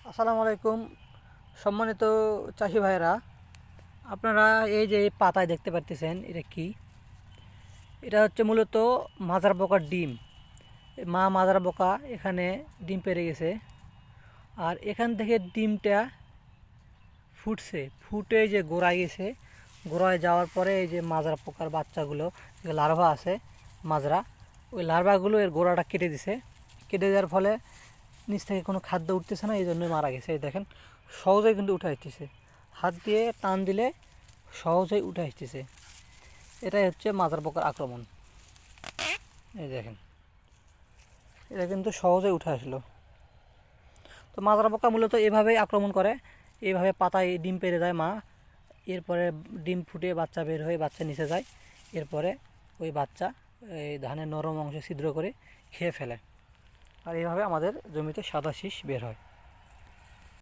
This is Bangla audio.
আসসালামু আলাইকুম সম্মানিত চাষি ভাইরা, আপনারা এই যে পাতায় দেখতে পারতেছেন এটা কি? এটা হচ্ছে মূলত মাজার পোকার ডিম। মা মাজার পোকা এখানে ডিম পেড়ে গেছে, আর এখান থেকে ডিমটা ফুটছে, ফুটে যে গোড়ায় গেছে। গোড়ায় যাওয়ার পরে এই যে মাজার পোকার বাচ্চাগুলো, যে লার্ভা আছে মাজরা, ওই লার্ভাগুলো এর গোড়াটা কেটে দিছে। কেটে দেওয়ার ফলে নিচ থেকে কোনো খাদ্য উঠতেছে না, এই জন্যই মারা গেছে। এই দেখেন, সহজেই কিন্তু উঠে আসতেছে, হাত দিয়ে টান দিলে সহজেই উঠে আসতেছে। এটাই হচ্ছে মাজার পোকার আক্রমণ। এই দেখেন, এটা কিন্তু সহজেই উঠে আসলো। তো মাজার পোকা মূলত এভাবেই আক্রমণ করে, এইভাবে পাতায় ডিম পেড়ে দেয় মা। এরপরে ডিম ফুটে বাচ্চা বের হয়ে বাচ্চা নিচে যায়। এরপরে ওই বাচ্চা এই ধানের নরম অংশে ছিদ্র করে খেয়ে ফেলে, আর এইভাবে আমাদের জমিতে সাদা শীষ বের হয়।